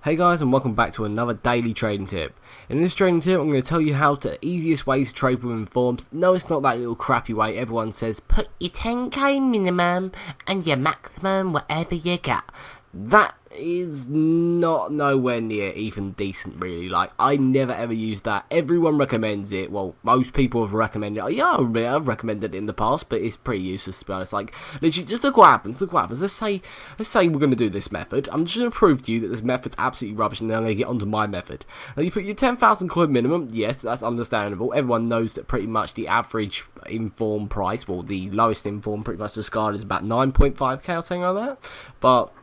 Hey guys, and welcome back to another daily trading tip. In this trading tip, I'm going to tell you how the easiest way to trade with informs. No, it's not that little crappy way everyone says, put your 10k minimum and your maximum whatever you get. That is not nowhere near even decent, really. Like, I never ever used that. Everyone recommends it. Well, most people have recommended it. Yeah, I've recommended it in the past, but it's pretty useless, to be honest. Like, literally, just look what happens. Let's say we're going to do this method. I'm just going to prove to you that this method's absolutely rubbish, and then I'm going to get onto my method. Now, you put your 10,000 coin minimum. Yes, that's understandable. Everyone knows that pretty much the average inform price, well, the lowest inform pretty much discarded is about 9.5k or something like that. But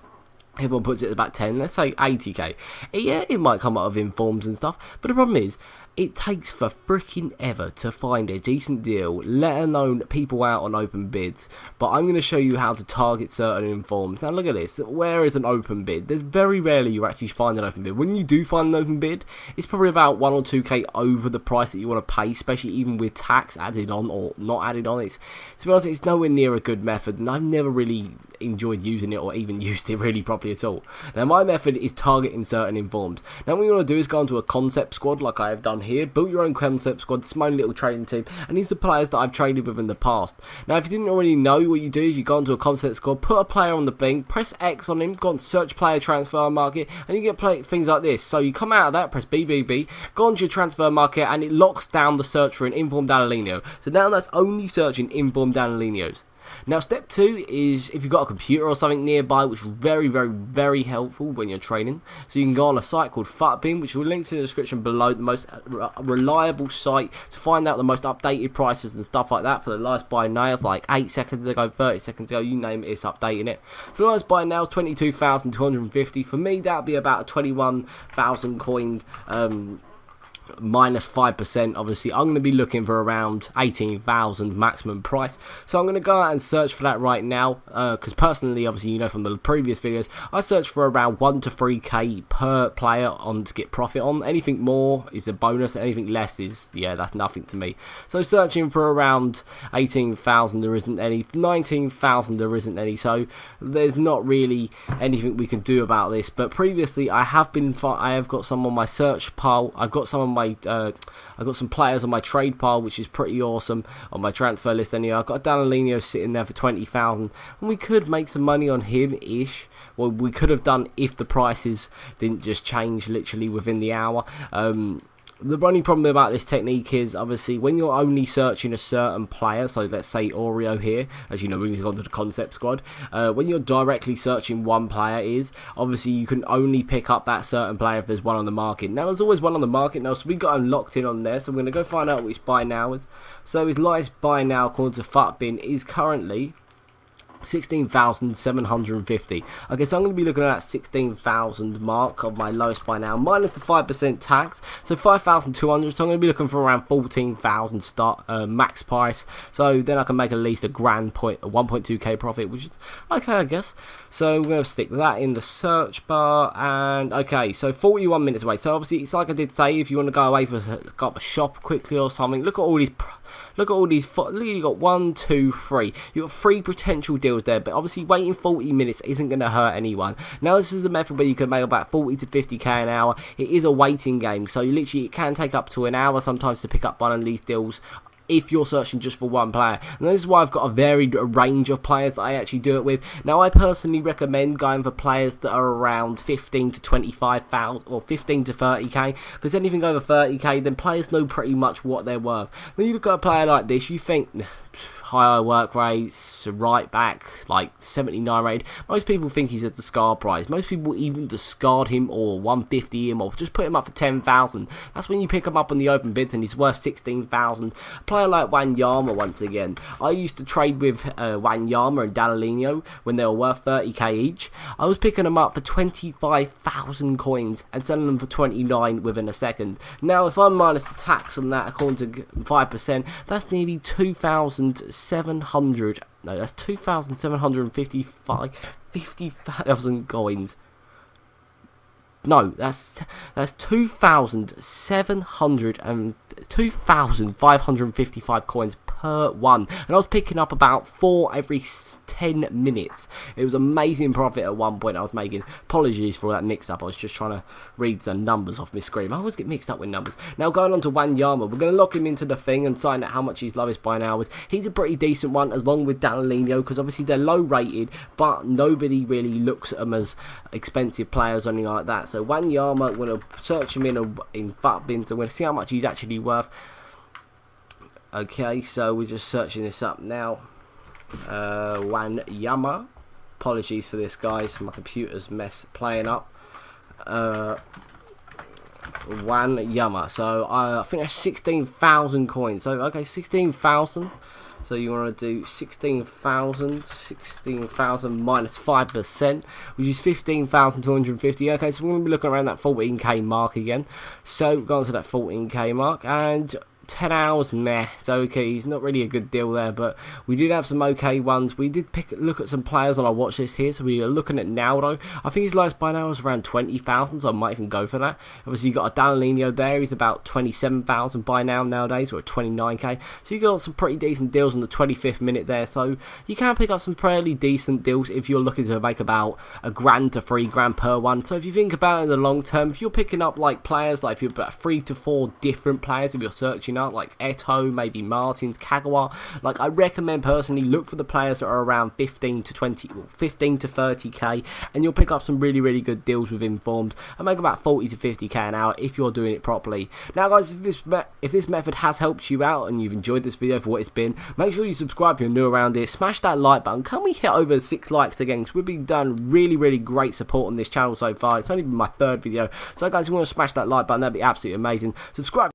everyone puts it at about 10, let's say 80k. Yeah, it might come out of informs and stuff, but the problem is, it takes for freaking ever to find a decent deal, let alone people out on open bids. But I'm going to show you how to target certain informs. Now look at this, where is an open bid? There's very rarely you actually find an open bid. When you do find an open bid, it's probably about 1 or 2k over the price that you want to pay, especially even with tax added on or not added on. To be honest, it's nowhere near a good method, and I've never really enjoyed using it or even used it really properly at all. Now my method is targeting certain informs. Now what you want to do is go into a concept squad like I have done here, build your own concept squad. This is my own little trading team, and these are players that I've traded with in the past. Now if you didn't already know, what you do is you go into a concept squad, put a player on the thing, press X on him, go on search player transfer market, and you get things like this. So you come out of that, press BBB, go onto your transfer market, and it locks down the search for an inform Danilino. So now that's only searching inform Danilinos. Now step 2 is if you've got a computer or something nearby, which is very helpful when you're trading. So you can go on a site called FUTBin, which will link to the description below, the most reliable site to find out the most updated prices and stuff like that for the lowest buy nails, like 8 seconds ago, 30 seconds ago, you name it, it's updating it. So the lowest buy now is 22,250. For me, that would be about a 21,000 coin minus 5%. Obviously I'm going to be looking for around 18,000 maximum price, so I'm going to go out and search for that right now, because personally, obviously you know from the previous videos, I search for around 1 to 3k per player on to get profit on. Anything more is a bonus, anything less is, yeah, that's nothing to me. So searching for around 18,000, there isn't any. 19,000, there isn't any, so there's not really anything we can do about this. But previously I have got some on my search pile. I've got some on I've got some players on my trade pile, which is pretty awesome, on my transfer list anyway. I've got Danilino sitting there for 20,000, and we could make some money on him-ish. Well, we could have done if the prices didn't just change literally within the hour. The only problem about this technique is, obviously, when you're only searching a certain player, so let's say Oreo here, as you know, we've gone to the concept squad, when you're directly searching one player obviously you can only pick up that certain player if there's one on the market. Now, there's always one on the market now, so we got him locked in on there, so we're going to go find out what his buy now is. So his lowest buy now, according to FUTBin, is currently 16,750. Okay, so I'm going to be looking at that 16,000 mark of my lowest buy now, minus the 5% tax, so 5,200. So I'm going to be looking for around 14,000 start max price. So then I can make at least a 1.2k profit, which is okay, I guess. So we're going to stick that in the search bar, and okay, so 41 minutes away. So obviously, it's like I did say, if you want to go away for a shop quickly or something, look at all these. Look, you got 1, 2, 3. You got 3 potential deals there, but obviously waiting 40 minutes isn't going to hurt anyone. Now this is a method where you can make about 40 to 50k an hour. It is a waiting game, so literally it can take up to an hour sometimes to pick up one of these deals, if you're searching just for one player. And this is why I've got a varied range of players that I actually do it with. Now I personally recommend going for players that are around 15 to 25,000 or 15 to 30k, because anything over 30k, then players know pretty much what they're worth. When you look at a player like this, you think higher work rates, right back, like 79 rated. Most people think he's a discard price. Most people even discard him or 150 him or just put him up for 10,000. That's when you pick him up on the open bids and he's worth 16,000. A player like Wanyama, once again, I used to trade with Wanyama and Danilino when they were worth 30k each. I was picking them up for 25,000 coins and selling them for 29 within a second. Now if I minus the tax on that according to 5%, that's nearly 2,700. No, that's 50,000 coins. No, that's 2,555 coins per one, and I was picking up about 4 every 10 minutes. It was amazing profit at one point I was making. Apologies for all that mix up, I was just trying to read the numbers off my screen. I always get mixed up with numbers. Now going on to Wanyama, we're going to lock him into the thing and find out how much his lowest buy now is. He's a pretty decent one, along with Danilino, because obviously they're low rated, but nobody really looks at them as expensive players or anything like that. So Wanyama, we're going to search him in FUT bins, and we're going to see how much he's actually worth. Okay, so we're just searching this up now. Wanyama. Apologies for this, guys. My computer's playing up. Wanyama. So I think that's 16,000 coins. So okay, 16,000. So you want to do 16,000 minus 5%, which is 15,250. Okay, so we're going to be looking around that 14k mark again. So we've gone to that 14k mark, and 10 hours, meh, it's okay. He's not really a good deal there, but we did have some okay ones. We did look at some players on our watch list here, so we are looking at Naldo. I think his lowest buy now is around 20,000, so I might even go for that. Obviously, you got a Danilino there. He's about 27,000 buy now nowadays, or 29k. So you got some pretty decent deals on the 25th minute there. So you can pick up some fairly decent deals if you're looking to make about $1,000 to $3,000 per one. So if you think about it in the long term, if you're picking up like players, like if you're about 3 to 4 different players, if you're searching out like Eto, maybe Martins, Kagawa, like I recommend personally look for the players that are around 15 to 30k, and you'll pick up some really good deals with informed and make about 40 to 50k an hour if you're doing it properly. Now guys, if this method has helped you out and you've enjoyed this video for what it's been, make sure you subscribe if you're new around here, smash that like button. Can we hit over 6 likes again, because we've been done really great support on this channel so far. It's only been my 3rd video, so guys, if you want to smash that like button, that'd be absolutely amazing. Subscribe.